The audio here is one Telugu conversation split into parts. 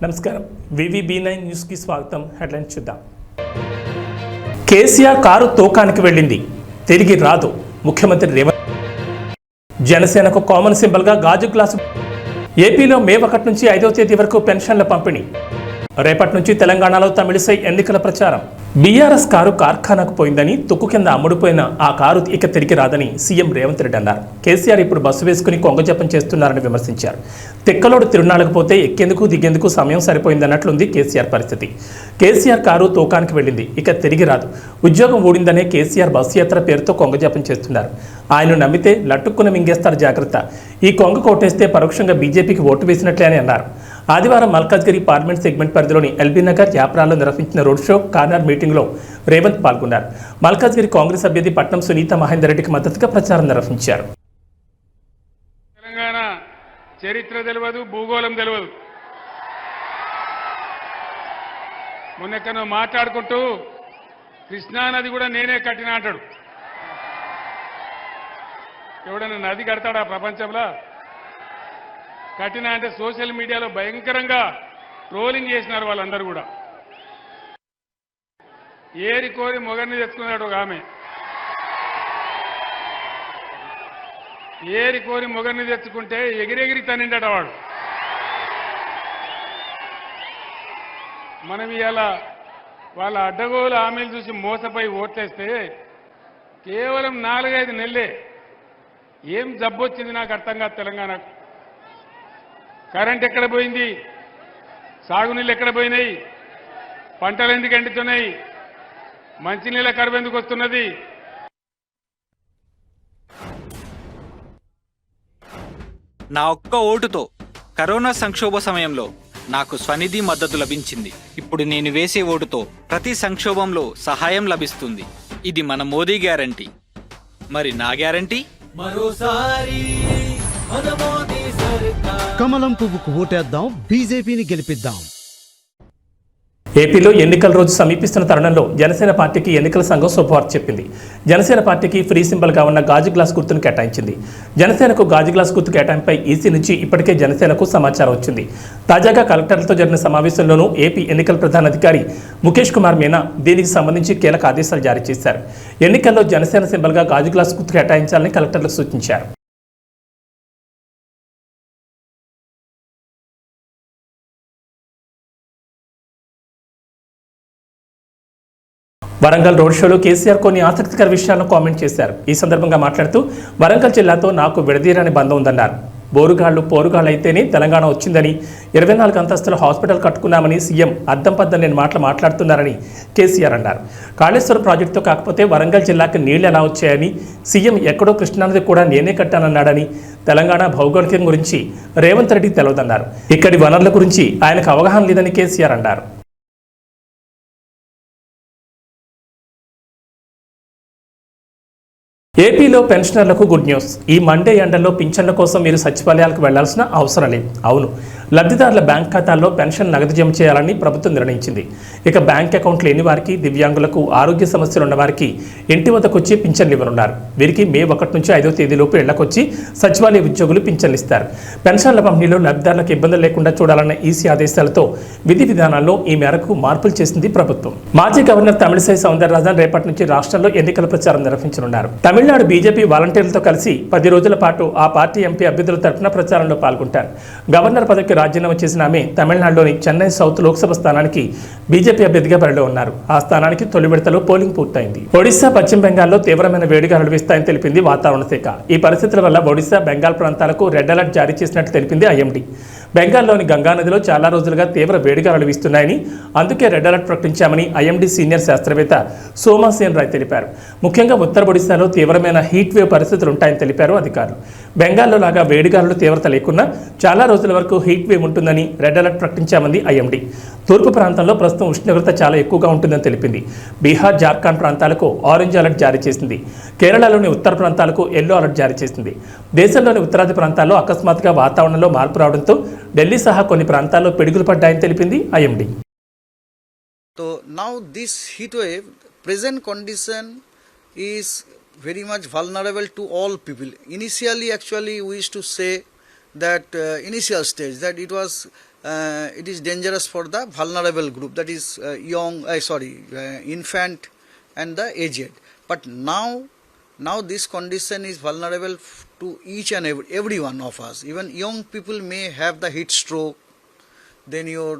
నమస్కారం VVB9 న్యూస్ కి స్వాగతం. హెడ్లైన్ చూద్దాం. కేసీఆర్ కారు తోకానికి వెళ్ళింది, తిరిగి రాదు. ముఖ్యమంత్రి రేవంత్. జనసేనకు కామన్ సింబల్ గా గాజు గ్లాసు. ఏపీలో మే 1 నుంచి 5వ తేదీ వరకు పెన్షన్ల పంపిణీ. రేపటి నుంచి తెలంగాణలో తమిళిసై ఎన్నికల ప్రచారం. బీఆర్ఎస్ కారు కార్ఖానాకు పోయిందని, తుక్కు కింద అమ్ముడుపోయిన ఆ కారు ఇక తిరిగి రాదని సీఎం రేవంత్ రెడ్డి అన్నారు. కేసీఆర్ ఇప్పుడు బస్సు వేసుకుని కొంగజపం చేస్తున్నారని విమర్శించారు. తిక్కలోడు తిరునాళ్ళకు పోతే ఎక్కేందుకు దిగేందుకు సమయం సరిపోయిందన్నట్లుంది కేసీఆర్ పరిస్థితి. కేసీఆర్ కారు తోకానికి వెళ్ళింది, ఇక తిరిగి రాదు. ఉద్యోగం ఊడిందనే కేసీఆర్ బస్సు యాత్ర పేరుతో కొంగజపం చేస్తున్నారు. ఆయన నమ్మితే లట్టుక్కున మింగేస్తారు, జాగ్రత్త. ఈ కొంగ కొట్టేస్తే పరోక్షంగా బీజేపీకి ఓటు వేసినట్లే అని అన్నారు. ఆదివారం మల్కాజ్గిరి పార్లమెంట్ సెగ్మెంట్ పరిధిలోని ఎల్బీనగర్, యాప్రాల్లో నిర్వహించిన రోడ్ షో, కార్నర్ మీటింగ్లో రేవంత్ పాల్గొన్నారు. మల్కాజ్గిరి కాంగ్రెస్ అభ్యర్థి పట్నం సునీత మహేందర్ రెడ్డికి మద్దతుగా ప్రచారం నిర్వహించారు. తెలంగాణ చరిత్ర తెలియదు, భూగోళం తెలియదు. మొన్నెక్కడో మాట్లాడుకుంటూ కృష్ణానది కూడా నేనే కట్టినా అంటాడు. ఎవడన్నా నది కడతాడా ప్రపంచంలో? కట్టినా అంటే సోషల్ మీడియాలో భయంకరంగా ట్రోలింగ్ చేసినారు వాళ్ళందరూ కూడా. ఏరి కోరి మొగర్ని తెచ్చుకున్నాడు ఒక ఆమె. ఏరి కోరి మొగర్ని తెచ్చుకుంటే ఎగిరెగిరి తనిండట వాడు. మనం ఇలా వాళ్ళ అడ్డగోలు హామీలు చూసి మోసపోయి ఓట్లేస్తే కేవలం 4-5 నెలలే ఏం జబ్బొచ్చింది నాకు అర్థం కాదు. తెలంగాణకు కరెంట్ ఎక్కడ పోయింది, సాగునీళ్ళు ఎక్కడ పోయినాయి, పంటలు ఎందుకు ఎండుతున్నాయి, మంచినీళ్ళ కరువు ఎందుకు వస్తున్నది? నా ఒక్క ఓటుతో కరోనా సంక్షోభ సమయంలో నాకు స్వనిధి మద్దతు లభించింది. ఇప్పుడు నేను వేసే ఓటుతో ప్రతి సంక్షోభంలో సహాయం లభిస్తుంది. ఇది మన మోదీ గ్యారంటీ. మరి నా గ్యారంటీ? మరోసారి కమలం పువ్వుకు ఓటేద్దాం, బీజేపీని గెలిపిద్దాం. ఏపీలో ఎన్నికల రోజు సమీపిస్తున్న తరుణంలో జనసేన పార్టీకి ఎన్నికల సంఘం శుభవార్త చెప్పింది. జనసేన పార్టీకి ఫ్రీ సింబల్గా ఉన్న గాజు గ్లాస్ గుర్తును కేటాయించింది. జనసేనకు గాజు గ్లాస్ గుర్తు కేటాయింపై ఈసీ నుంచి ఇప్పటికే జనసేనకు సమాచారం వచ్చింది. తాజాగా కలెక్టర్లతో జరిగిన సమావేశంలోనూ ఏపీ ఎన్నికల ప్రధాన అధికారి ముఖేష్ కుమార్ మీనా దీనికి సంబంధించి కీలక ఆదేశాలు జారీ చేశారు. ఎన్నికల్లో జనసేన సింబల్గా గాజు గ్లాస్ గుర్తు కేటాయించాలని కలెక్టర్లకు సూచించారు. వరంగల్ రోడ్ షోలో కేసీఆర్ కొన్ని ఆసక్తికర విషయాలను కామెంట్ చేశారు. ఈ సందర్భంగా మాట్లాడుతూ వరంగల్ జిల్లాతో నాకు విడదీరని బంధం ఉందన్నారు. పోరుగాళ్ళు అయితేనే తెలంగాణ వచ్చిందని, 24 అంతస్తుల హాస్పిటల్ కట్టుకున్నామని సీఎం అద్దం పద్దం లేని మాట్లాడుతున్నారని కేసీఆర్ అన్నారు. కాళేశ్వరం ప్రాజెక్టుతో కాకపోతే వరంగల్ జిల్లాకి నీళ్లు ఎలా వచ్చాయని, సీఎం ఎక్కడో కృష్ణానది కూడా నేనే కట్టానన్నాడని, తెలంగాణ భౌగోళికం గురించి రేవంత్ రెడ్డికి తెలియదన్నారు. ఇక్కడి వనరుల గురించి ఆయనకు అవగాహన లేదని కేసీఆర్ అన్నారు. ఏపీలో పెన్షనర్లకు గుడ్ న్యూస్. ఈ మండే ఎండల్లో పింఛన్ల కోసం మీరు సచివాలయాలకు వెళ్లాల్సిన అవసరం లేదు. అవును, లబ్ధిదారుల బ్యాంక్ ఖాతాల్లో పెన్షన్ నగదు జమ చేయాలని ప్రభుత్వం నిర్ణయించింది. ఇక బ్యాంక్ అకౌంట్ లేని వారికి, దివ్యాంగులకు, ఆరోగ్య సమస్యలు ఉన్న వారికి ఇంటి వద్దకు వచ్చి పింఛన్లు ఇవ్వనున్నారు. వీరికి మే 1 నుంచి 5వ తేదీలోపు ఇళ్లకొచ్చి సచివాలయ ఉద్యోగులు పింఛన్లు ఇస్తారు. పెన్షన్ల పంపిణీలో లబ్ధిదారులకు ఇబ్బందులు లేకుండా చూడాలన్న ఈసీ ఆదేశాలతో విధి విధానాల్లో ఈ మేరకు మార్పులు చేసింది ప్రభుత్వం. మాజీ గవర్నర్ తమిళిసై సౌందరరాజన్ రేపటి నుంచి రాష్ట్రంలో ఎన్నికల ప్రచారం నిర్వహించనున్నారు. తమిళనాడు బీజేపీ వాలంటీర్లతో కలిసి 10 రోజుల పాటు ఆ పార్టీ ఎంపీ అభ్యర్థుల తరఫున ప్రచారంలో పాల్గొంటారు. గవర్నర్ పదవికి రాజీనామా చేసిన ఆమె తమిళనాడులోని చెన్నై సౌత్ లోక్సభ స్థానానికి బీజేపీ అభ్యర్థిగా బరిలో ఉన్నారు. ఆ స్థానానికి తొలి విడతలో పోలింగ్ పూర్తయింది. ఒడిశా, పశ్చిమ బెంగాల్లో తీవ్రమైన వేడిగాలులు వీస్తాయని తెలిపింది వాతావరణ శాఖ. ఈ పరిస్థితుల వల్ల ఒడిశా, బెంగాల్ ప్రాంతాలకు రెడ్ అలర్ట్ జారీ చేసినట్టు తెలిపింది ఐఎండీ. బెంగాల్లోని గంగానదిలో చాలా రోజులుగా తీవ్ర వేడిగాలులు వీస్తున్నాయని, అందుకే రెడ్ అలర్ట్ ప్రకటించామని ఐఎండీ సీనియర్ శాస్త్రవేత్త సోమాసేన్ రాయ్ తెలిపారు. ముఖ్యంగా ఉత్తర ఒడిశాలో తీవ్రమైన హీట్ వేవ్ పరిస్థితులు ఉంటాయని తెలిపారు అధికారులు. బెంగాల్లో లాగా వేడిగాలులు తీవ్రత లేకున్నా చాలా రోజుల వరకు హీట్ వేవ్ ఉంటుందని రెడ్ అలర్ట్ ప్రకటించామంది ఐఎండీ. తూర్పు ప్రాంతంలో ప్రస్తుతం ఉష్ణోగ్రత చాలా ఎక్కువగా ఉంటుందని తెలిపింది. బీహార్, జార్ఖండ్ ప్రాంతాలకు ఆరెంజ్ అలర్ట్ జారీ చేసింది. కేరళలోని ఉత్తర ప్రాంతాలకు ఎల్లో అలర్ట్ జారీ చేసింది. దేశంలోని ఉత్తరాది ప్రాంతాల్లో అకస్మాత్తుగా వాతావరణంలో మార్పు రావడంతో ఢిల్లీ సహా కొన్ని ప్రాంతాల్లో పిడుగులు పడ్డాయని తెలిపింది IMD. So now this heat wave present condition is very much vulnerable to all people. Initially actually we used to say that initial stage that it was it is dangerous for the vulnerable group, that is infant and the aged. But now this condition is vulnerable to each and every one of us. Even young people may have the heat stroke, then your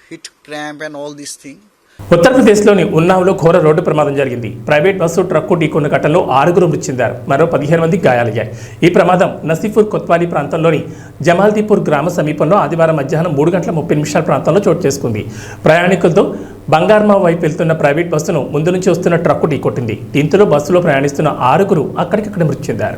heat cramp and all these things. ఉత్తరప్రదేశ్లోని ఉన్నావ్లో ఘోర రోడ్డు ప్రమాదం జరిగింది. ప్రైవేట్ బస్సు ట్రక్కు ఢీకొన్న ఘటనలో 6 మృతి చెందారు, మరో 15 మంది గాయాలయ్యాయి. ఈ ప్రమాదం నసీపూర్ కొత్వాలీ ప్రాంతంలోని జమాల్దీపూర్ గ్రామ సమీపంలో ఆదివారం మధ్యాహ్నం 3:30 ప్రాంతంలో చోటు చేసుకుంది. ప్రయాణికులతో బంగార్మా వైపు వెళ్తున్న ప్రైవేట్ బస్సును ముందు నుంచి వస్తున్న ట్రక్కు ఢీకొట్టింది. దీంతో బస్సులో ప్రయాణిస్తున్న 6 అక్కడికక్కడ మృతి చెందారు.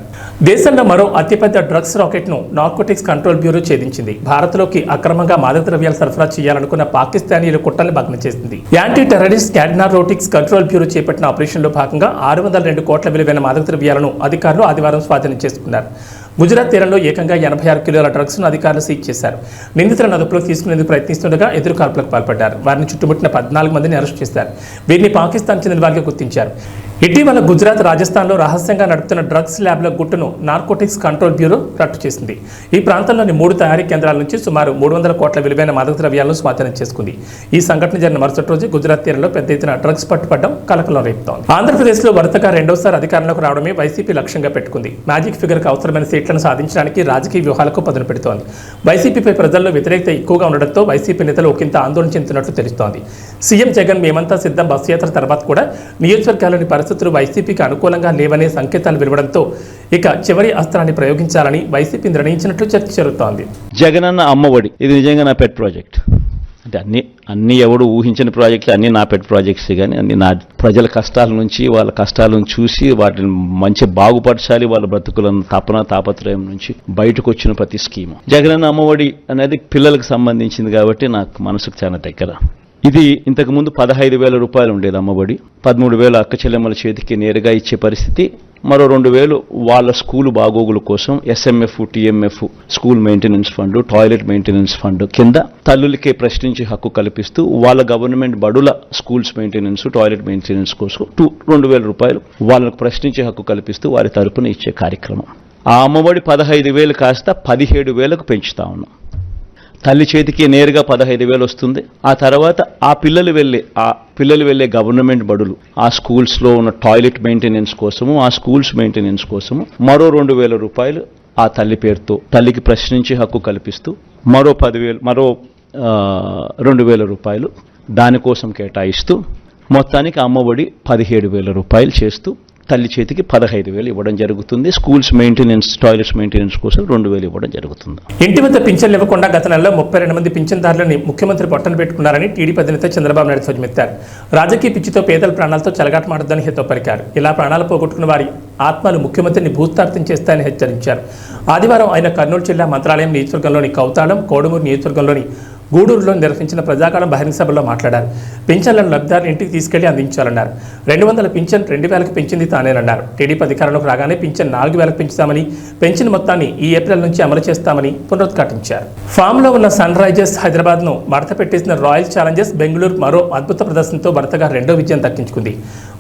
దేశంలో మరో అతిపెద్ద డ్రగ్స్ రాకెట్ను నార్కోటిక్స్ కంట్రోల్ బ్యూరో ఛేదించింది. భారత్లోకి అక్రమంగా మాదక ద్రవ్యాలు సరఫరా చేయాలనుకున్న పాకిస్తానీయుల కుట్రల్ని భగ్నం చేసింది. Anti terrorist narcotics control bureau చేపట్టిన ఆపరేషన్లో భాగంగా 602 కోట్ల విలువైన మాదక ద్రవ్యాలను అధికారులు ఆదివారం స్వాధీనం చేసుకున్నారు. గుజరాత్ తీరంలో ఏకంగా 86 కిలోల డ్రగ్స్ను అధికారులు సీజ్ చేశారు. నిందితులను అదుపులోకి తీసుకునేందుకు ప్రయత్నిస్తుండగా ఎదురుకాల్పులకు పాల్పడ్డారు. వారిని చుట్టుముట్టిన 14 మందిని అరెస్ట్ చేశారు. వీరిని పాకిస్తాన్ చెందిన వారిగా గుర్తించారు. ఇటీవల గుజరాత్, రాజస్థాన్లో రహస్యంగా నడుపుతున్న డ్రగ్స్ ల్యాబ్ల గుట్టును నార్కోటిక్స్ కంట్రోల్ బ్యూరో రట్టు చేసింది. ఈ ప్రాంతంలోని 3 తయారీ కేంద్రాల నుంచి సుమారు 300 కోట్ల విలువైన మాదక ద్రవ్యాలను స్వాధీనం చేసుకుంది. ఈ సంఘటన జరిగిన మరుసటి రోజు గుజరాత్ తీరంలో పెద్ద ఎత్తున డ్రగ్స్ పట్టుపడడం కలకలం రేపుతోంది. ఆంధ్రప్రదేశ్లో వరుసగా రెండోసారి అధికారంలోకి రావడమే వైసీపీ లక్ష్యంగా పెట్టుకుంది. మ్యాజిక్ ఫిగర్కు అవసరమైన సీట్లను సాధించడానికి రాజకీయ వ్యూహాలకు పదును పెడుతోంది. వైసీపీపై ప్రజల్లో వ్యతిరేకత ఎక్కువగా ఉండడంతో వైసీపీ నేతలు ఒకంత ఆందోళన చెందుతున్నట్లు తెలుస్తోంది. సీఎం జగన్ మేమంతా సిద్ధం బస్సు యాత్ర తర్వాత కూడా నియోజకవర్గాల్లోని పరిస్థితులు వైసీపీకి అనుకూలంగా లేవనే సంకేతాలు వెలువడంతో ఇక చివరి అస్త్రాన్ని ప్రయోగించాలని వైసీపీ నిర్ణయించినట్లు చర్చ జరుగుతోంది. జగనన్న అమ్మఒడి ఇది నిజంగా నా పెట్ ప్రాజెక్ట్. అంటే అన్ని ఎవడు ఊహించిన ప్రాజెక్టులు అన్నీ నా పెట్ ప్రాజెక్ట్స్, కానీ అన్ని నా ప్రజల కష్టాల నుంచి, వాళ్ళ కష్టాలను చూసి వాటిని మంచి బాగుపరచాలి, వాళ్ళ బ్రతుకులను తాపత్రయం నుంచి బయటకు వచ్చిన ప్రతి స్కీము. జగనన్న అమ్మఒడి అనేది పిల్లలకు సంబంధించింది కాబట్టి నాకు మనసుకు చాలా దగ్గర. ఇది ఇంతకుముందు 15,000 రూపాయలు ఉండేది అమ్మఒడి. 13,000 అక్క చెల్లెమ్మల చేతికి నేరుగా ఇచ్చే పరిస్థితి. మరో 2,000 వాళ్ళ స్కూలు బాగోగుల కోసం SMF, TMF, school maintenance fund, toilet maintenance fund కింద తల్లులకే ప్రశ్నించే హక్కు కల్పిస్తూ వాళ్ళ గవర్నమెంట్ బడుల స్కూల్స్ మెయింటెనెన్స్, టాయిలెట్ మెయింటెనెన్స్ కోసం 2,000 రూపాయలు వాళ్ళకు ప్రశ్నించే హక్కు కల్పిస్తూ వారి తరపున ఇచ్చే కార్యక్రమం. ఆ అమ్మఒడి 15,000 కాస్త 17,000కు పెంచుతా ఉన్నాం. తల్లి చేతికి నేరుగా 15,000 వస్తుంది. ఆ తర్వాత ఆ పిల్లలు వెళ్ళే గవర్నమెంట్ బడులు, ఆ స్కూల్స్లో ఉన్న టాయిలెట్ మెయింటెనెన్స్ కోసము, ఆ స్కూల్స్ మెయింటెనెన్స్ కోసము మరో 2,000 రూపాయలు ఆ తల్లి పేరుతో తల్లికి ప్రశ్నించే హక్కు కల్పిస్తూ మరో 2,000 రూపాయలు దానికోసం కేటాయిస్తూ మొత్తానికి అమ్మఒడి 17,000 రూపాయలు చేస్తూ తల్లి చేతికి 15,000 ఇవ్వడం జరుగుతుంది. స్కూల్స్ మెయింటెనెన్స్, టాయిలెట్స్ మెయింటెనెన్స్ కోసం 2,000 ఇవ్వడం జరుగుతుంది. ఇంటి వద్ద పింఛన్లు ఇవ్వకుండా గత నెలలో 32 మంది పింఛన్దారులని ముఖ్యమంత్రి పొట్టన పెట్టుకున్నారని టీడీపీ అధినేత చంద్రబాబు నాయుడు ధ్వజమెత్తారు. రాజకీయ పిచ్చితో పేదల ప్రాణాలతో చెలగాటమాడొద్దని హితో పలికారు. ఇలా ప్రాణాలు పోగొట్టుకున్న వారి ఆత్మలు ముఖ్యమంత్రిని భూస్థాపితం చేస్తాయని హెచ్చరించారు. ఆదివారం ఆయన కర్నూలు జిల్లా మంత్రాలయం నియోజకవర్గంలోని కౌతాళం, కోడుమూరు నియోజకవర్గంలోని గూడూరులో నిర్వహించిన ప్రజాకాలం బహిరంగ సభలో మాట్లాడారు. పింఛన్లను లబ్ధిదారులు ఇంటికి తీసుకెళ్లి అందించాలన్నారు. 200 పింఛన్ 2,000కి పెంచింది తానేనన్నారు. టీడీపీ అధికారంలోకి రాగానే పింఛన్ 4,000కి పెంచుతామని, పెంచిన మొత్తాన్ని ఈ ఏప్రిల్ నుంచి అమలు చేస్తామని పునరుద్ఘాటించారు. ఫామ్లో ఉన్న సన్ రైజర్స్ హైదరాబాద్ను మడత పెట్టేసిన రాయల్ ఛాలెంజర్స్ బెంగళూరు మరో అద్భుత ప్రదర్శనతో వరుసగా 2వ విజయం దక్కించుకుంది.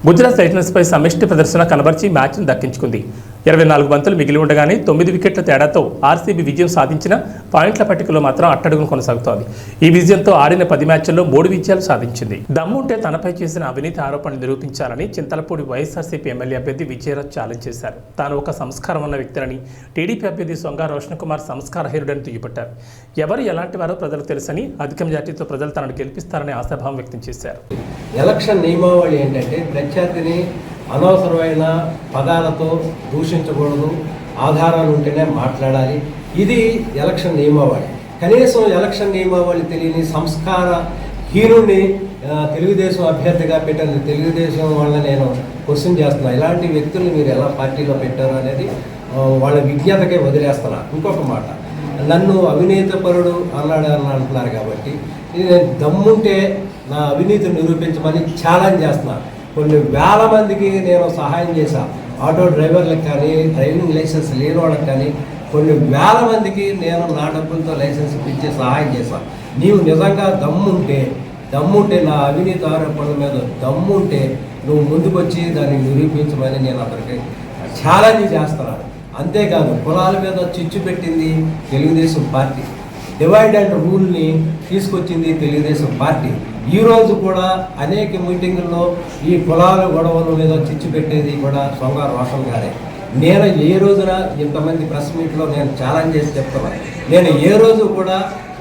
గుజరాత్ టైటన్స్పై సమిష్టి ప్రదర్శన కనబర్చి మ్యాచ్ను దక్కించుకుంది. 24 బంతులు మిగిలి ఉండగానే 9 వికెట్ల తేడాతో ఆర్సీబీ విజయం సాధించిన పాయింట్ల పట్టికలో మాత్రం అట్టడుగును కొనసాగుతోంది. ఈ విజయంతో ఆడిన 10 మ్యాచ్ల్లో 3 విజయాలు సాధించింది. దమ్ముంటే తనపై చేసిన అవినీతి ఆరోపణలు నిరూపించాలని చింతలపూడి వైఎస్ఆర్సీపీ ఎమ్మెల్యే అభ్యర్థి విజయరాజ్ ఛాలెంజ్ చేశారు. తాను ఒక సంస్కారం ఉన్న వ్యక్తిని, టీడీపీ అభ్యర్థి సొంగ రోషన్ కుమార్ సంస్కారహీనుడని దుయ్యబట్టారు. ఎవరు ఎలాంటి వారో ప్రజలకు తెలుసని, అధిక మెజార్టీతో ప్రజలు తనను గెలిపిస్తారని ఆశాభావం వ్యక్తం చేశారు. ఎలక్షన్ నియమావళి ఏంటంటే ప్రత్యర్థిని అనవసరమైన పదాలతో దూషించకూడదు, ఆధారాలు ఉంటేనే మాట్లాడాలి. ఇది ఎలక్షన్ నియమావళి. కనీసం ఎలక్షన్ నియమావళి తెలియని సంస్కారహీనుడిని తెలుగుదేశం అభ్యర్థిగా పెట్టిన తెలుగుదేశం వాళ్ళని నేను క్వశ్చన్ చేస్తున్నా. ఇలాంటి వ్యక్తుల్ని మీరు ఎలా పార్టీలో పెట్టారు అనేది వాళ్ళ విజ్ఞతకే వదిలేస్తున్నా. ఇంకొక మాట, నన్ను అవినీతిపరుడు అంటున్నారు కాబట్టి నేను దమ్ముంటే నా అవినీతిని నిరూపించమని ఛాలెంజ్ చేస్తున్నాను. కొన్ని వేల మందికి నేను సహాయం చేశాను. ఆటో డ్రైవర్లకు కానీ, డ్రైవింగ్ లైసెన్స్ లేని వాళ్ళకి కానీ కొన్ని వేల మందికి నేను నా డబ్బులతో లైసెన్స్ ఇప్పించే సహాయం చేశాను. నీవు నిజంగా దమ్ముంటే నా అవినీతి ఆరోపణల మీద దమ్ముంటే నువ్వు ముందుకొచ్చి దాన్ని నిరూపించమని నేను అతనికి ఛాలెంజ్ చేస్తున్నాను. అంతేకాదు కులాల మీద చిచ్చు పెట్టింది తెలుగుదేశం పార్టీ. డివైడ్ అండ్ రూల్ని తీసుకొచ్చింది తెలుగుదేశం పార్టీ. ఈరోజు కూడా అనేక మీటింగుల్లో ఈ కులాల గొడవలు లేదా చిచ్చు పెట్టేది కూడా సోంగారు రోషన్ గారే. నేను ఏ రోజున ఇంతమంది ప్రెస్ మీట్లో నేను ఛాలెంజ్ చేసి చెప్తున్నాను, నేను ఏ రోజు కూడా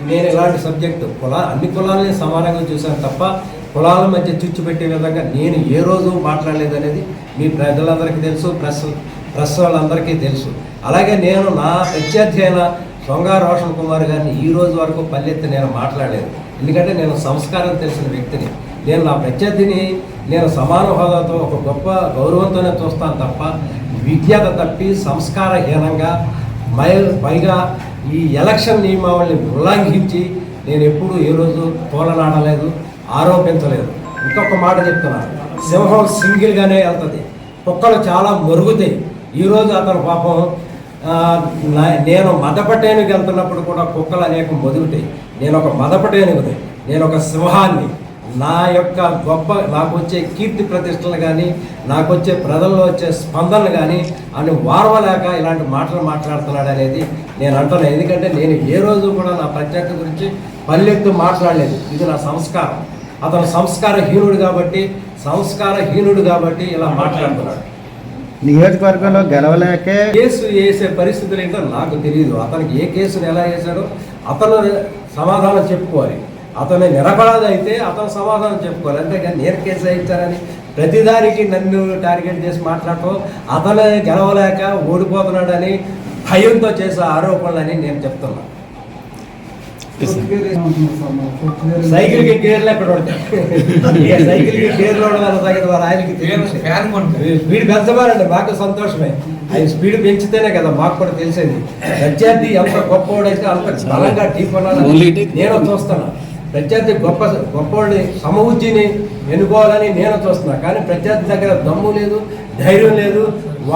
నేను ఇలాంటి సబ్జెక్టు అన్ని కులాలని సమానంగా చూశాను తప్ప కులాల మధ్య చిచ్చు పెట్టే విధంగా నేను ఏ రోజు మాట్లాడలేదనేది మీ ప్రజలందరికీ తెలుసు, ప్రెస్ వాళ్ళందరికీ తెలుసు. అలాగే నేను నా ప్రత్యర్థి అయిన సోంగారు రోషన్ కుమార్ గారిని ఈ రోజు వరకు పల్లెత్తి నేను మాట్లాడలేదు. ఎందుకంటే నేను సంస్కారం తెలిసిన వ్యక్తిని. నేను నా ప్రత్యర్థిని నేను సమాన హోదాతో ఒక గొప్ప గౌరవంతోనే చూస్తాను తప్ప విద్యత తప్పి సంస్కారహీనంగా పైగా ఈ ఎలక్షన్ నియమావళిని ఉల్లంఘించి నేను ఎప్పుడూ ఏ రోజు తోలనాడలేదు, ఆరోపించలేదు. ఇంకొక మాట చెప్తున్నాను, సింహం సింగిల్గానే వెళ్తుంది, కుక్కలు చాలా మరుగుతాయి. ఈరోజు అతను పాపం నేను మదపటేనుగు వెళ్తున్నప్పుడు కూడా కుక్కలు అనేక మొదుగుతాయి. నేను ఒక మదపటేనుగుని, నేను ఒక సింహాన్ని. నా యొక్క నాకు వచ్చే కీర్తి ప్రతిష్టలు కానీ నాకు వచ్చే ప్రజల్లో వచ్చే స్పందనలు కానీ అని వారవలేక ఇలాంటి మాటలు మాట్లాడుతున్నాడు అనేది నేను అంటున్నాను. ఎందుకంటే నేను ఏ రోజు కూడా నా ప్రత్యర్థి గురించి పల్లెత్తు మాట్లాడలేదు. ఇది నా సంస్కారం. అతను సంస్కారహీనుడు కాబట్టి ఇలా మాట్లాడుతున్నాడు. నియోజకవర్గంలో గెలవలేకే కేసు వేసే పరిస్థితులు ఏంటో నాకు తెలియదు. అతనికి ఏ కేసును ఎలా వేశాడో అతను సమాధానం చెప్పుకోవాలి. అతను నిరపరాధి అయితే అతను సమాధానం చెప్పుకోవాలి. అంతేగాని నేను కేసు వేయించారని ప్రతిదానికి నన్ను టార్గెట్ చేసి మాట్లాడటం, అతను గెలవలేక ఓడిపోతున్నాడని భయంతో చేసే ఆరోపణలని నేను చెప్తున్నాను. సైకిల్కి గేర్లు ఎక్కడ ఉంటాయి? సైకిల్కి గేర్లు ఉండదని తగ్గదు వారు ఆయనకి స్పీడ్ పెంచమారండి, మాకు సంతోషమే. ఆయన స్పీడ్ పెంచితేనే కదా మాకు కూడా తెలిసేది. ప్రత్యర్థి ఎంత గొప్పవాడైతే అంత బలంగా ఢీకొనాలని నేను చూస్తున్నాను. ప్రత్యర్థి గొప్పవాడిని సమవుజ్జిని ఎన్నుకోవాలని నేను చూస్తున్నా. కానీ ప్రత్యర్థి దగ్గర దమ్ము లేదు, ధైర్యం లేదు.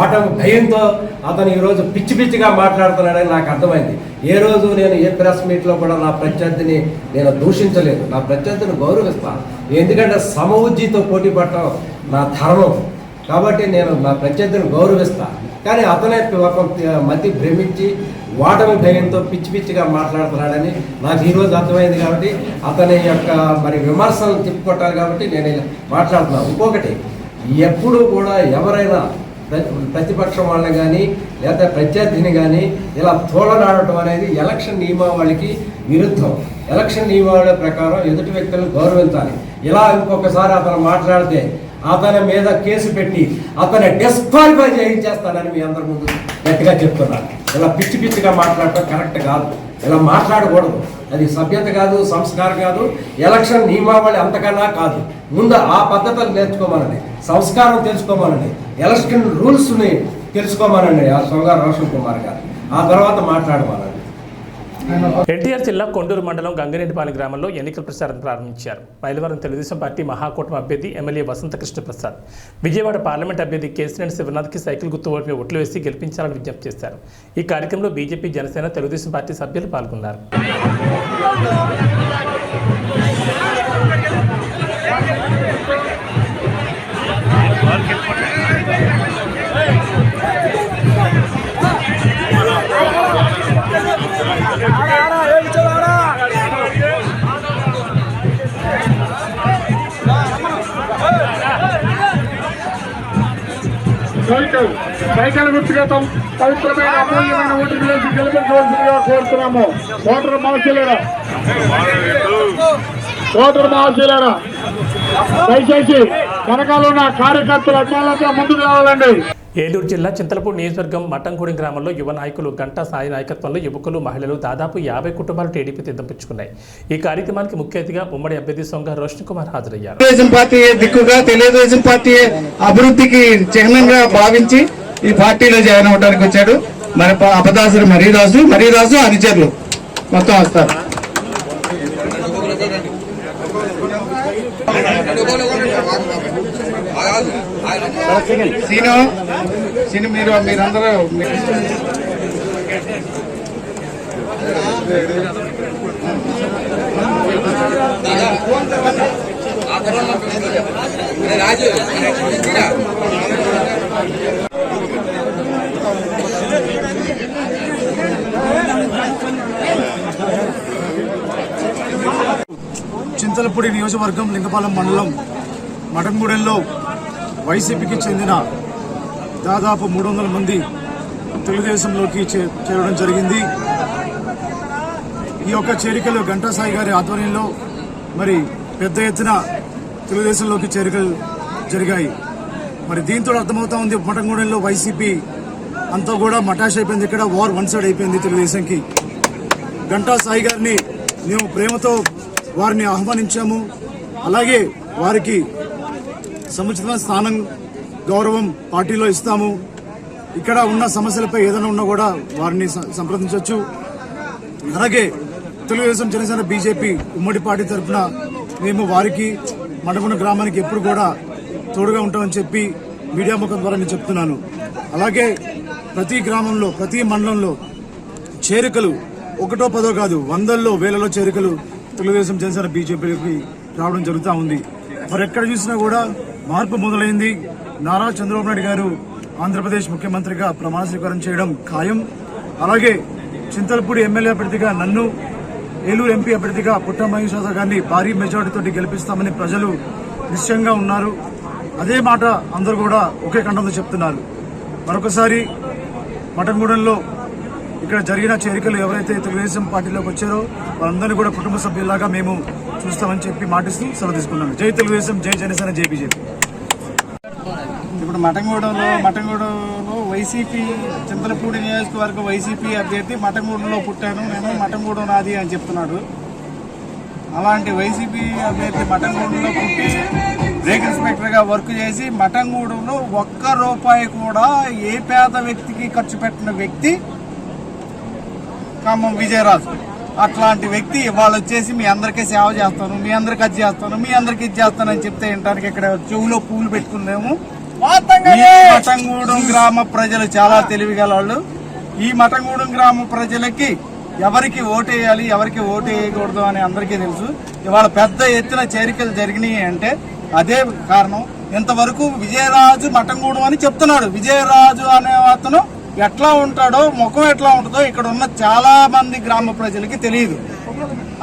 ఓటమి భయంతో అతను ఈరోజు పిచ్చిగా మాట్లాడుతున్నాడని నాకు అర్థమైంది. ఏ రోజు నేను ఏ ప్రెస్ మీట్లో కూడా నా ప్రత్యర్థిని నేను దూషించలేదు. నా ప్రత్యర్థిని గౌరవిస్తాను. ఎందుకంటే సమవుజ్జితో పోటీ పడటం నా ధర్మం. కాబట్టి నేను నా ప్రత్యర్థిని గౌరవిస్తాను. కానీ అతనే ఒక మధ్య భ్రమించి ఓటమి భయంతో పిచ్చిగా మాట్లాడుతున్నాడని నాకు ఈరోజు అర్థమైంది. కాబట్టి అతని యొక్క విమర్శలు తిప్పుకొట్టాలి కాబట్టి నేను మాట్లాడుతున్నాను. ఇంకొకటి, ఎప్పుడు కూడా ఎవరైనా ప్రతిపక్షం వాళ్ళని కానీ లేదా ప్రత్యర్థిని కానీ ఇలా తోలనాడటం అనేది ఎలక్షన్ నియమావళికి విరుద్ధం. ఎలక్షన్ నియమావళి ప్రకారం ఎదుటి వ్యక్తులను గౌరవించాలి. ఇలా ఇంకొకసారి అతను మాట్లాడితే అతని మీద కేసు పెట్టి అతని డిస్క్వాలిఫై చేయించేస్తానని మీ అందరి ముందు గట్టిగా చెప్తున్నాను. ఇలా పిచ్చిగా మాట్లాడటం కరెక్ట్ కాదు. ఇలా మాట్లాడకూడదు. అది సభ్యత కాదు, సంస్కారం కాదు, ఎలక్షన్ నియమావళి అంతకన్నా కాదు. ముందు ఆ పద్ధతులు నేర్చుకోమనండి, సంస్కారం తెలుసుకోమనండి, ఎలక్షన్ రూల్స్ని తెలుసుకోమనండి ఆ సోంగారు రోషన్ కుమార్ గారు. ఆ తర్వాత మాట్లాడమనండి. ఎన్టీఆర్ జిల్లా కొండూరు మండలం గంగిరెడ్డిపాలెం గ్రామంలో ఎన్నికల ప్రచారం ప్రారంభించారు. మైలవరం తెలుగుదేశం పార్టీ మహాకూటమి అభ్యర్థి ఎమ్మెల్యే వసంతకృష్ణ ప్రసాద్, విజయవాడ పార్లమెంట్ అభ్యర్థి కేసినేని శివనాథ్కి సైకిల్ గుర్తు ఓటుపై ఓట్లు వేసి గెలిపించాలని విజ్ఞప్తి చేశారు. ఈ కార్యక్రమంలో బీజేపీ, జనసేన, తెలుగుదేశం పార్టీ సభ్యులు పాల్గొన్నారు. సైకిల్ గుర్తుగా పవిత్రమైన అమూల్యమైన ఓటుకు వేసి గెలిపించవలసిందిగా కోరుతున్నాము. ఓటర్ మహాశీలరా దయచేసి వెనకాల ఉన్న కార్యకర్తలు అభిమానులతో ముందుకు రావాలండి. ఏలూరు జిల్లా చింతలపూడి నియోజకవర్గం మట్టంగూడెం గ్రామంలో యువ నాయకులు గంటా సాయి నాయకత్వంలో యువకులు, మహిళలు దాదాపు 50 కుటుంబాలు టీడీపీ తీర్థంపుచ్చుకున్నాయి. ఈ కార్యక్రమానికి ముఖ్య అతిథిగా ఉమ్మడి అభ్యర్థి సోంగారు రోషన్ కుమార్ హాజరయ్యారు. తెలుగుదేశం పార్టీ దిక్కుగా తెలుగుదేశం పార్టీ అభివృద్ధికి చిహ్నంగా భావించి ఈ పార్టీలో జాయిన్ అవడానికి వచ్చాడు. మరి అపదాసుడు మరీదాసు అనుచరులు మొత్తం వస్తారు. సీను మీరందరూ చింతలపూడి నియోజకవర్గం లింగపాలెం మండలం మఠంగూడెంలో వైసీపీకి చెందిన దాదాపు 300 మంది తెలుగుదేశంలోకి చేరడం జరిగింది. ఈ యొక్క చేరికలు గంటా సాయి గారి ఆధ్వర్యంలో మరి పెద్ద ఎత్తున తెలుగుదేశంలోకి చేరికలు జరిగాయి. మరి దీంతో అర్థమవుతా ఉంది మఠంగూడెంలో వైసీపీ అంతా కూడా మటాష్ అయిపోయింది. ఇక్కడ వార్ వన్ సైడ్ అయిపోయింది తెలుగుదేశంకి. గంటా సాయి గారిని మేము ప్రేమతో వారిని ఆహ్వానించాము. అలాగే వారికి సముచితమైన స్థానం గౌరవం పార్టీలో ఇస్తాము. ఇక్కడ ఉన్న సమస్యలపై ఏదైనా ఉన్నా కూడా వారిని సంప్రదించవచ్చు. అలాగే తెలుగుదేశం, జనసేన, బీజేపీ ఉమ్మడి పార్టీ తరఫున మేము వారికి మఠంగూడెం గ్రామానికి ఎప్పుడు కూడా తోడుగా ఉంటామని చెప్పి మీడియా ముఖం ద్వారా నేను చెప్తున్నాను. అలాగే ప్రతి గ్రామంలో, ప్రతి మండలంలో చేరికలు 1, 10 కాదు, 100లో, 1000లో చేరికలు తెలుగుదేశం, జనసేన, బీజేపీకి రావడం జరుగుతూ ఉంది. మరి ఎక్కడ చూసినా కూడా మార్పు మొదలైంది. నారా చంద్రబాబు నాయుడు గారు ఆంధ్రప్రదేశ్ ముఖ్యమంత్రిగా ప్రమాణ స్వీకారం చేయడం ఖాయం. అలాగే చింతలపూడి ఎమ్మెల్యే అభ్యర్థిగా నన్ను, ఏలూరు ఎంపీ అభ్యర్థిగా పుట్ట మహేష్ యాదవ్ గారిని భారీ మెజార్టీతో గెలిపిస్తామని ప్రజలు నిశ్చయంగా ఉన్నారు. అదే మాట అందరూ కూడా ఒకే కంఠంతో చెప్తున్నారు. మరొకసారి మఠంగూడెంలో ఇక్కడ జరిగిన చేరికలు ఎవరైతే తెలుగుదేశం పార్టీలోకి వచ్చారో వాళ్ళందరినీ కూడా కుటుంబ సభ్యులాగా మేము చూస్తామని చెప్పి మాటిస్తూ సెలవు తీసుకున్నాను. జై తెలుగుదేశం, జై జనసేన, జై బీజేపీ. ఇప్పుడు మఠంగూడెంలో వైసీపీ చింతలపూడి నియోజకవర్గ వైసీపీ అభ్యర్థి మఠంగూడెంలో పుట్టాను నేను, మఠంగూడెం నాది అని చెప్తున్నాడు. అలాంటి వైసీపీ అభ్యర్థి మఠంగూడెంలో పుట్టి బ్రేక్ ఇన్స్పెక్టర్గా వర్క్ చేసి మఠంగూడెంలో ₹1 కూడా ఏ పేద వ్యక్తికి ఖర్చు పెట్టిన వ్యక్తి ఖమ్మం విజయరాజు. అట్లాంటి వ్యక్తి ఇవాళ వచ్చేసి మీ అందరికీ సేవ చేస్తాను, మీ అందరికి అది చేస్తాను, మీ అందరికి ఇది చేస్తానని చెప్తే వినడానికి ఇక్కడ చెవులో పూలు పెట్టుకున్నాము. మఠంగూడెం గ్రామ ప్రజలు చాలా తెలివిగల వాళ్ళు. ఈ మఠంగూడెం గ్రామ ప్రజలకి ఎవరికి ఓటేయాలి, ఎవరికి ఓటు వేయకూడదు అని అందరికీ తెలుసు. ఇవాళ పెద్ద ఎత్తున చేరికలు జరిగినాయి అంటే అదే కారణం. ఇంతవరకు విజయరాజు మఠంగూడెం అని చెప్తున్నాడు. విజయరాజు అనే అతను ఎట్లా ఉంటాడో, ముఖం ఎట్లా ఉంటుందో ఇక్కడ ఉన్న చాలా మంది గ్రామ ప్రజలకి తెలియదు.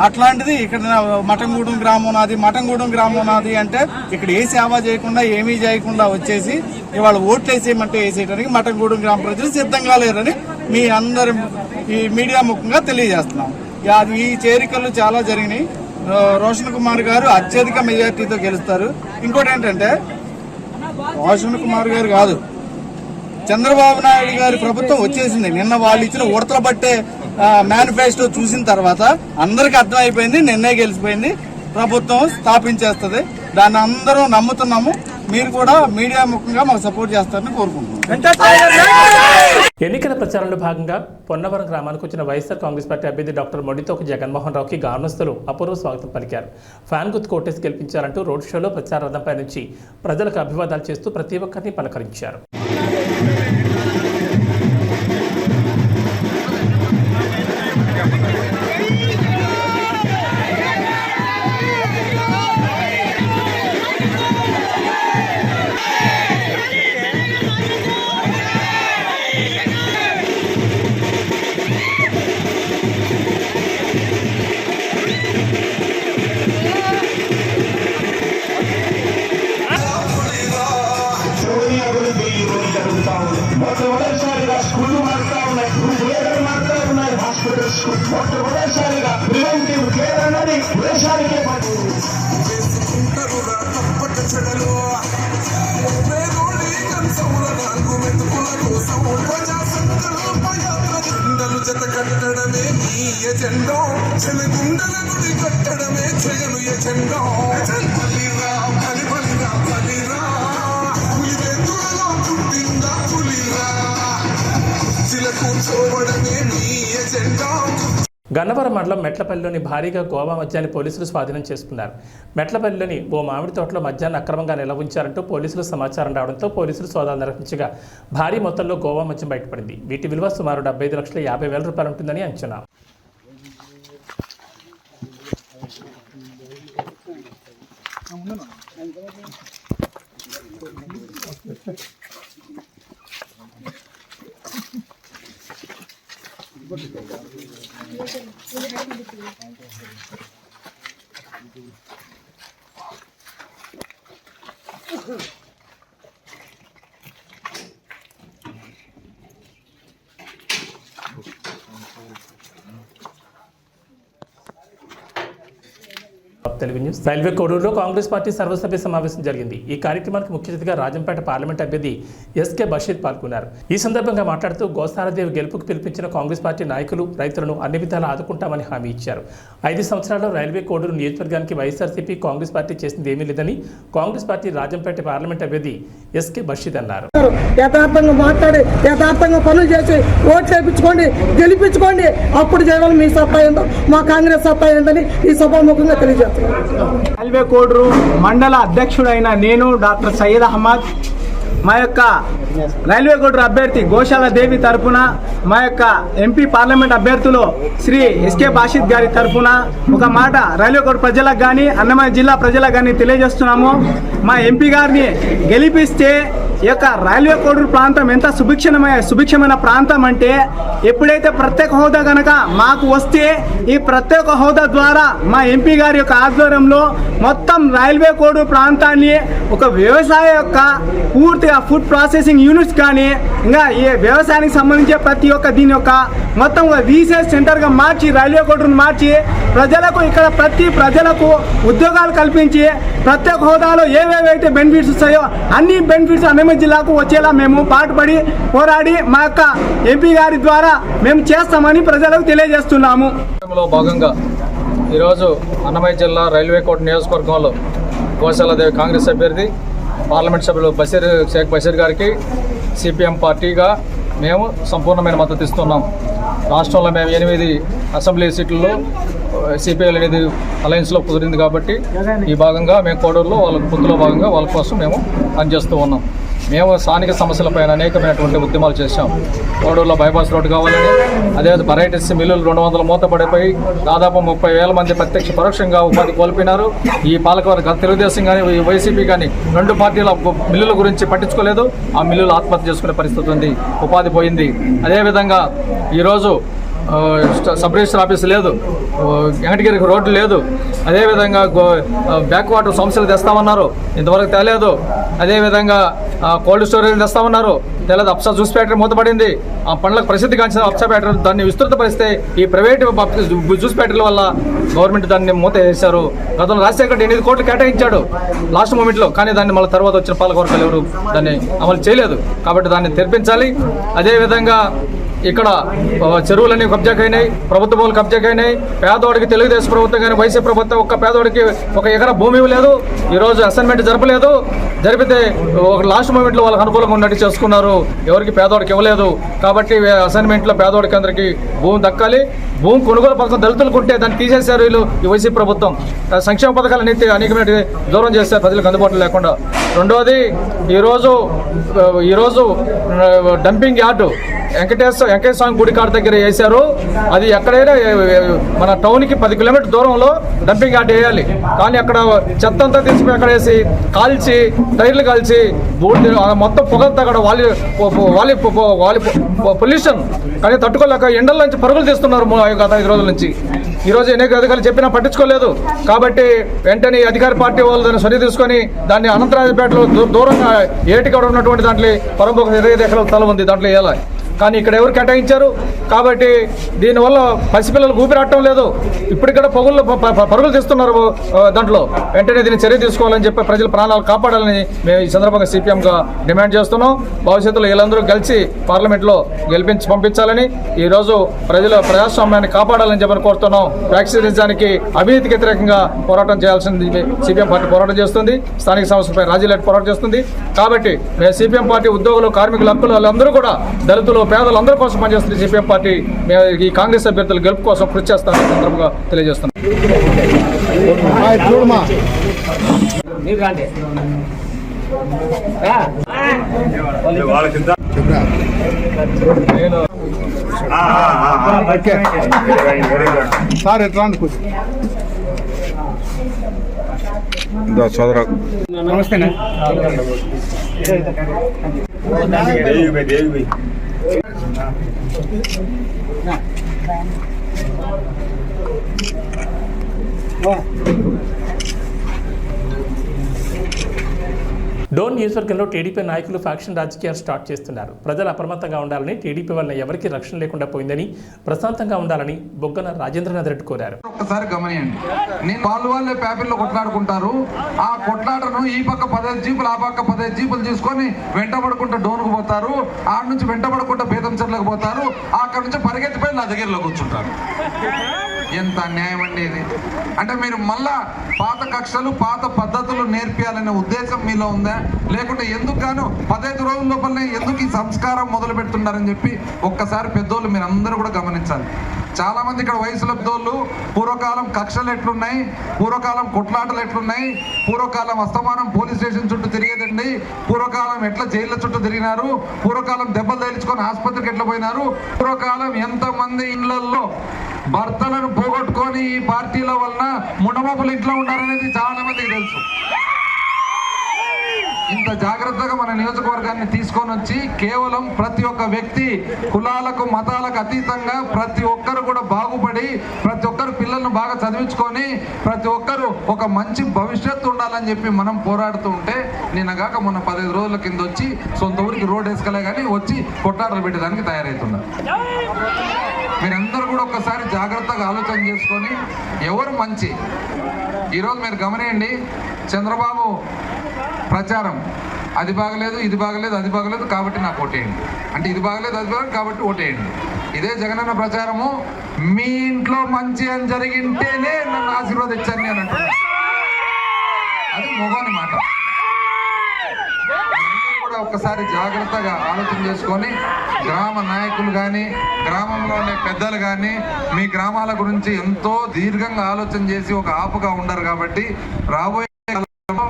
అట్లాంటిది ఇక్కడ మఠంగూడెం గ్రామం నాది అంటే ఇక్కడ ఏ సేవ చేయకుండా, ఏమీ చేయకుండా వచ్చేసి ఇవాళ ఓట్లు వేసేయమంటే వేసేయడానికి మఠంగూడెం గ్రామ ప్రజలు సిద్ధంగా లేరని మీ అందరి ఈ మీడియా ముఖంగా తెలియజేస్తున్నాం. ఈ చేరికలు చాలా జరిగినాయి. రోషన్ కుమార్ గారు అత్యధిక మెజార్టీతో గెలుస్తారు. ఇంకోటి ఏంటంటే రోషన్ కుమార్ గారు కాదు, చంద్రబాబు నాయుడు గారి ప్రభుత్వం వచ్చేసింది. నిన్న వాళ్ళు ఇచ్చిన ఉడతలు పట్టే మేనిఫెస్టో చూసిన తర్వాత అందరికి అర్థమైపోయింది, నిన్నే గెలిచిపోయింది, ప్రభుత్వం స్థాపించేస్తుంది. దాన్ని అందరూ నమ్ముతున్నాము. మీరు కూడా మీడియా ముఖంగా మాకు సపోర్ట్ చేస్తారని కోరుకుంటున్నాం. ఎన్నికల ప్రచారంలో భాగంగా పొన్నవరం గ్రామానికి వచ్చిన వైఎస్ఆర్ కాంగ్రెస్ పార్టీ అభ్యర్థి డాక్టర్ మొండితోక జగన్మోహన్ రావుకి గ్రామస్తులు అపూర్వ స్వాగతం పలికారు. ఫ్యాన్ గుర్తు కోటేసి గెలిపించారంటూ రోడ్ షోలో ప్రచార రథంపై నుంచి ప్రజలకు అభివాదాలు చేస్తూ ప్రతి ఒక్కరిని పలకరించారు. కట్టడమే నీ ఎజెండా, చెలగుండల గుడి కట్టడమే జగను ఎజెండా. బలిరా బలిరా బలిరా, పులివెందులలో పుట్టిందా పులిరా, చిల కూర్చోవడమే నీ ఎజెండా. గన్నవరం మండలం మెట్లపల్లిలోని భారీగా గోవా మద్యాన్ని పోలీసులు స్వాధీనం చేసుకున్నారు. మెట్లపల్లిలోని ఓ మామిడి తోటలో మద్యాన్ని అక్రమంగా నిల్వ ఉంచారంటూ పోలీసులు సమాచారం రావడంతో పోలీసులు సోదాలు నిర్వహించగా భారీ మొత్తంలో గోవా మద్యం బయటపడింది. వీటి విలువ సుమారు 75,50,000 ఉంటుందని అంచనా. తెలుగు న్యూస్. రైల్వే కోడూరులో కాంగ్రెస్ పార్టీ సర్వసభ్య సమావేశం జరిగింది. ఈ కార్యక్రమానికి ముఖ్య అతిథిగా రాజంపేట పార్లమెంట్ అభ్యర్థి ఎస్కే బషీర్ పాల్గొన్నారు. ఈ సందర్భంగా మాట్లాడుతూ గోసారదేవి గెలుపుకు పిలిపించిన కాంగ్రెస్ పార్టీ నాయకులు రైతులను అన్ని విధాలా ఆదుకుంటామని హామీ ఇచ్చారు. 5 సంవత్సరాల్లో రైల్వే కోడూరు నియోజకవర్గానికి వైఎస్ఆర్సీపీ కాంగ్రెస్ పార్టీ చేసింది ఏమీ లేదని కాంగ్రెస్ పార్టీ రాజంపేట పార్లమెంట్ అభ్యర్థి ఎస్కే బషీర్ అన్నారు. యథార్థంగా మాట్లాడి యథార్థంగా పనులు చేసి ఓట్లు వేయించుకోండి, గెలిపించుకోండి. అప్పుడు చేయడం మీ సత్తా ఏందో, మా కాంగ్రెస్ సత్తా ఏందని ఈ సభాముఖంగా తెలియజేస్తున్నాను. రైల్వే కోడూరు మండల అధ్యక్షుడైన నేను డాక్టర్ సయ్యద్ అహ్మద్ మా యొక్క రైల్వే కోడూరు అభ్యర్థి గోశాల దేవి తరఫున మా యొక్క ఎంపీ పార్లమెంట్ అభ్యర్థులు శ్రీ ఎస్కే బాషిద్ గారి తరఫున ఒక మాట రైల్వే కోడూరు ప్రజలకు కానీ అన్నమయ్య జిల్లా ప్రజలకు కానీ తెలియజేస్తున్నాము. మా ఎంపీ గారిని గెలిపిస్తే ఈ యొక్క రైల్వే కోడూరు ప్రాంతం ఎంత సుభిక్షమైన ప్రాంతం అంటే, ఎప్పుడైతే ప్రత్యేక హోదా కనుక మాకు వస్తే ఈ ప్రత్యేక హోదా ద్వారా మా ఎంపీ గారి యొక్క ఆధ్వర్యంలో మొత్తం రైల్వే కోడూరు ప్రాంతాన్ని ఒక వ్యవసాయ యొక్క పూర్తిగా ఫుడ్ ప్రాసెసింగ్ యూనిట్స్ కానీ ఇంకా ఈ వ్యవసాయానికి సంబంధించే ప్రతి ఒక్క దీని యొక్క మొత్తం రీసెర్చ్ సెంటర్గా మార్చి రైల్వే కోడూరును మార్చి ప్రజలకు ఇక్కడ ప్రతి ప్రజలకు ఉద్యోగాలు కల్పించి ప్రత్యేక హోదాలో ఏవేవైతే బెనిఫిట్స్ వస్తాయో అన్ని బెనిఫిట్స్ అన్నమయ్య జిల్లాకు వచ్చేలా మేము పాటుపడి పోరాడి మా యొక్క ఎంపీ గారి ద్వారా మేము చేస్తామని ప్రజలకు తెలియజేస్తున్నాము. భాగంగా ఈరోజు అన్నమయ్య జిల్లా రైల్వే కోట నియోజకవర్గంలో గోశాలదేవి కాంగ్రెస్ అభ్యర్థి పార్లమెంట్ సభ్యులు షేక్ బషీర్ గారికి సిపిఎం పార్టీగా మేము సంపూర్ణమైన మద్దతు ఇస్తున్నాం. రాష్ట్రంలో మేము 8 అసెంబ్లీ సీట్లలో సిపిఐ అనేది అలయన్స్లో కుదిరింది కాబట్టి ఈ భాగంగా మేము కోడూరులో వాళ్ళ పొత్తులో భాగంగా వాళ్ళ కోసం మేము పనిచేస్తూ ఉన్నాం. మేము స్థానిక సమస్యలపైన అనేకమైనటువంటి ఉద్యమాలు చేశాం. కోడూరులో బైపాస్ రోడ్డు కావాలని, అదే వెరైటీస్ మిల్లులు 200 మూతపడిపోయి దాదాపు 30,000 మంది ప్రత్యక్ష పరోక్షంగా ఉపాధి కోల్పోయినారు. ఈ పాలకవర్గ తెలుగుదేశం కానీ వైసీపీ కానీ 2 పార్టీల మిల్లుల గురించి పట్టించుకోలేదు. ఆ మిల్లులు ఆత్మహత్య చేసుకునే పరిస్థితి ఉంది, ఉపాధి పోయింది. అదేవిధంగా ఈరోజు సబ్ రిజిస్టర్ ఆఫీస్ లేదు, వెంకటగిరికి రోడ్డు లేదు. అదేవిధంగా బ్యాక్ వాటర్ సమస్యలు తెస్తామన్నారు, ఇంతవరకు తేలేదు. అదేవిధంగా కోల్డ్ స్టోరేజ్ తెస్తామన్నారు, తెల్లది. అప్సా జ్యూస్ ఫ్యాక్టరీ మూతపడింది. ఆ పండ్లకు ప్రసిద్ధిగాంచిన అప్సా ఫ్యాక్టరీ దాన్ని విస్తృతపరిస్తే ఈ ప్రైవేటు జ్యూస్ ఫ్యాక్టరీల వల్ల గవర్నమెంట్ దాన్ని మూత వేశారు. గతంలో రాజశేఖర్ 8 కోట్లు కేటాయించాడు లాస్ట్ మూమెంట్లో, కానీ దాన్ని మళ్ళీ తర్వాత వచ్చిన పాలకవర్గాలు ఎవరు దాన్ని అమలు చేయలేదు. కాబట్టి దాన్ని తెరిపించాలి. అదేవిధంగా ఇక్కడ చెరువులన్నీ కబ్జాకైనాయి, ప్రభుత్వ భూములు కబ్జాకైనాయి. పేదవాడికి తెలుగుదేశం ప్రభుత్వం కానీ వైసీపీ ప్రభుత్వం ఒక్క పేదవాడికి 1 ఎకరా భూమి ఇవ్వలేదు. ఈరోజు అసైన్మెంట్ జరపలేదు. జరిపితే ఒక లాస్ట్ మూమెంట్లో వాళ్ళకి అనుకూలంగా ఉన్నట్టు చేసుకున్నారు, ఎవరికి పేదవాడికి ఇవ్వలేదు. కాబట్టి అసైన్మెంట్లో పేదవాడికి అందరికీ భూమి దక్కాలి. భూమి కొనుగోలు పథకం దళితులకు ఉంటే దాన్ని తీసేశారు వీళ్ళు, ఈ వైసీపీ ప్రభుత్వం. సంక్షేమ పథకాలు అనేకమైన దూరం చేస్తారు ప్రజలకు అందుబాటులో లేకుండా. రెండోది ఈరోజు డంపింగ్ యార్డు వెంకటేశ్వర స్వామి గుడి కాడ దగ్గర వేశారు. అది ఎక్కడైనా మన టౌన్కి 10 కిలోమీటర్ దూరంలో డంపింగ్ యార్డ్ వేయాలి. కానీ అక్కడ చెత్త అంతా తీసుకుని అక్కడ వేసి కాల్చి టైర్లు కాల్చి మొత్తం పొగంతా అక్కడ వాలి పొల్యూషన్ కానీ తట్టుకోలేక ఎండల నుంచి పరుగులు తీస్తున్నారు గత 5 రోజుల నుంచి. ఈరోజు అనేక అధికారులు చెప్పినా పట్టించుకోలేదు. కాబట్టి వెంటనే అధికార పార్టీ వాళ్ళు దాన్ని సరి తీసుకొని దాన్ని అనంతరాజపేటలో దూరంగా ఏటికాడ ఉన్నటువంటి దాంట్లో పరంపొక 20 ఎకరాల స్థలం ఉంది, దాంట్లో వేయాలి. కానీ ఇక్కడ ఎవరు కేటాయించారు. కాబట్టి దీనివల్ల పసిపిల్లలకు ఊపిరాటం లేదు. ఇప్పుడు ఇక్కడ పరుగులు తీస్తున్నారు దాంట్లో. వెంటనే దీన్ని చర్య తీసుకోవాలని చెప్పి ప్రజల ప్రాణాలు కాపాడాలని మేము ఈ సందర్భంగా సిపిఎంగా డిమాండ్ చేస్తున్నాం. భవిష్యత్తులో వీళ్ళందరూ కలిసి పార్లమెంట్లో గెలిపించి పంపించాలని, ఈరోజు ప్రజాస్వామ్యాన్ని కాపాడాలని చెప్పని కోరుతున్నాం. వ్యాక్సినేషన్కి అవినీతికి వ్యతిరేకంగా పోరాటం చేయాల్సింది సిపిఎం పార్టీ పోరాటం చేస్తుంది. స్థానిక సంస్థలపై రాజీలేట్ పోరాటం చేస్తుంది. కాబట్టి మేము సిపిఎం పార్టీ ఉద్యోగులు, కార్మికులు, హక్కులు వాళ్ళందరూ కూడా దళితులు, పేదలందరి కోసం పనిచేస్తుంది సిపిఎం పార్టీ. ఈ కాంగ్రెస్ అభ్యర్థుల గెలుపు కోసం కృషి చేస్తామని సందర్భంగా తెలియజేస్తున్నాం. సార్ ఎట్లా సోదరా నమస్తే. డోన్ నియోజకవర్గంలో టీడీపీ నాయకులు ఫ్యాక్షన్ రాజకీయాలు స్టార్ట్ చేస్తున్నారు. ప్రజలు అప్రమత్తంగా ఉండాలని, టీడీపీ వల్ల ఎవరికి రక్షణ లేకుండా పోయిందని, ప్రశాంతంగా ఉండాలని బొగ్గన రాజేంద్రనాథ్ రెడ్డి కోరారు. ఒక్కసారి గమనియండి, నేను వాళ్ళే పేపర్లో కొట్లాడుకుంటారు. ఆ కొట్లాటను ఈ పక్క 15 జీపులు, ఆ పక్క 15 జీపులు తీసుకొని వెంటబడుకుంటూ డోన్కు పోతారు. ఆడ నుంచి వెంటబడుకుంటూ బేతంచెర్లకు పోతారు. అక్కడ నుంచి పరిగెత్తిపోయి నా దగ్గరలో కూర్చుంటారు. ఎంత అన్యాయం అండి ఇది. అంటే మీరు మళ్ళా పాత కక్షలు, పాత పద్ధతులు నేర్పియాలనే ఉద్దేశం మీలో ఉందా? లేకుంటే ఎందుకు గాను 15 రోజుల లోపలనే ఎందుకు ఈ సంస్కారం మొదలు పెడుతున్నారని చెప్పి ఒక్కసారి పెద్దోళ్ళు మీరు అందరూ కూడా గమనించాలి. చాలా మంది ఇక్కడ వయసుల పెద్దోళ్ళు పూర్వకాలం కక్షలు ఎట్లున్నాయి, పూర్వకాలం కొట్లాటలు ఎట్లున్నాయి, పూర్వకాలం అస్తమానం పోలీస్ స్టేషన్ చుట్టూ తిరిగేదండి, పూర్వకాలం ఎట్లా జైళ్ళ చుట్టూ తిరిగినారు, పూర్వకాలం దెబ్బలు తగిలించుకొని ఆసుపత్రికి ఎట్లా పోయినారు, పూర్వకాలం ఎంతమంది ఇళ్లలో భర్తలను పోగొట్టుకొని ఈ పార్టీల వలన మునమపులు ఇంట్లో ఉన్నారనేది చాలా మందికి తెలుసు. ఇంత జాగ్రత్తగా మన నియోజకవర్గాన్ని తీసుకొని వచ్చి కేవలం ప్రతి ఒక్క వ్యక్తి కులాలకు, మతాలకు అతీతంగా ప్రతి ఒక్కరు కూడా బాగుపడి, ప్రతి ఒక్కరు పిల్లలను బాగా చదివించుకొని, ప్రతి ఒక్కరు ఒక మంచి భవిష్యత్తు ఉండాలని చెప్పి మనం పోరాడుతూ ఉంటే, నిన్నగాక మొన్న 15 రోజుల కింద వచ్చి సొంత ఊరికి రోడ్ వేసుకలే కానీ వచ్చి కొట్టాటలు పెట్టడానికి తయారవుతున్నారు. మీరందరూ కూడా ఒక్కసారి జాగ్రత్తగా ఆలోచన చేసుకొని ఎవరు మంచి. ఈరోజు మీరు గమనియండి, చంద్రబాబు ప్రచారం అది బాగలేదు, ఇది బాగలేదు, అది బాగలేదు కాబట్టి నాకు ఓటేయండి అంటే, ఇది బాగలేదు, అది బాగలేదు కాబట్టి ఓటేయండి. ఇదే జగనన్న ప్రచారము, మీ ఇంట్లో మంచి అని జరిగింటేనే నన్ను ఆశీర్వదించండి అని అంటున్నాను. అది మొగని మాట. కూడా ఒక్కసారి జాగ్రత్తగా ఆలోచన చేసుకొని గ్రామ నాయకులు కానీ, గ్రామంలో ఉండే పెద్దలు కానీ మీ గ్రామాల గురించి ఎంతో దీర్ఘంగా ఆలోచన చేసి ఒక ఆపుగా ఉండరు. కాబట్టి రాబోయే కాలంలో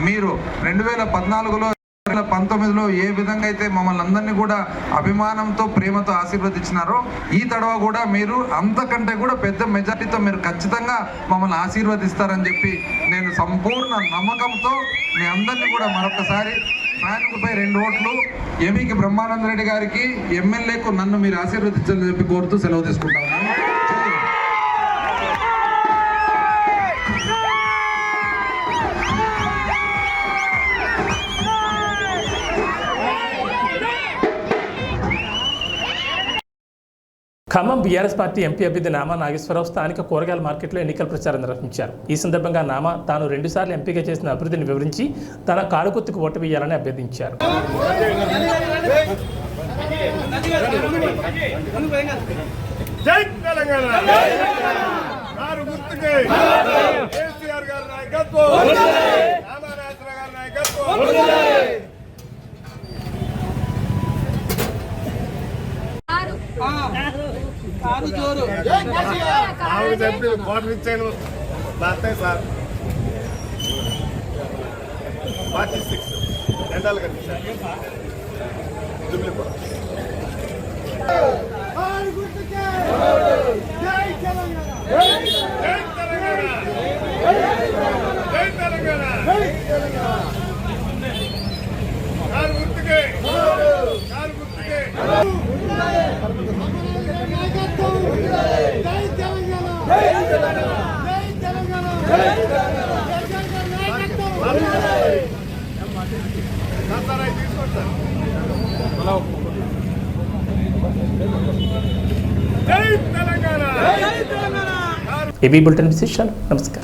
మీరు 2014లో 2019లో ఏ విధంగా అయితే మమ్మల్ని అందరినీ కూడా అభిమానంతో, ప్రేమతో ఆశీర్వదించినారో, ఈ తడవ కూడా మీరు అంతకంటే కూడా పెద్ద మెజార్టీతో మీరు ఖచ్చితంగా మమ్మల్ని ఆశీర్వదిస్తారని చెప్పి నేను సంపూర్ణ నమ్మకంతో మీ అందరినీ కూడా మరొకసారి ఫ్యాన్కుపై 2 ఓట్లు ఎంపీకి బ్రహ్మానంద రెడ్డి గారికి, ఎమ్మెల్యేకు నన్ను మీరు ఆశీర్వదించాలని చెప్పి కోరుతూ సెలవు తీసుకుంటాను. ఖమ్మం బీఆర్ఎస్ పార్టీ ఎంపీ అభ్యర్థి నామా నాగేశ్వరరావు స్థానిక కూరగాయల మార్కెట్లో ఎన్నికల ప్రచారం నిర్వహించారు. ఈ సందర్భంగా నామా తాను 2 సార్లు ఎంపీగా చేసిన అభివృద్ధిని వివరించి తన కారుగుర్తుకు ఓటు వేయాలని అభ్యర్థించారు. జై తెలంగాణ, కారుగుర్తుకే కేసీఆర్ గారి నాయకత్వం, నామా నాగేశ్వరరావు గారి నాయకత్వం. కోటర్ ఇచ్చాను సార్, 46 రెండాలు కనిపించారు. ఏబీ బులెటిన్ విశేషాలు. నమస్కారం.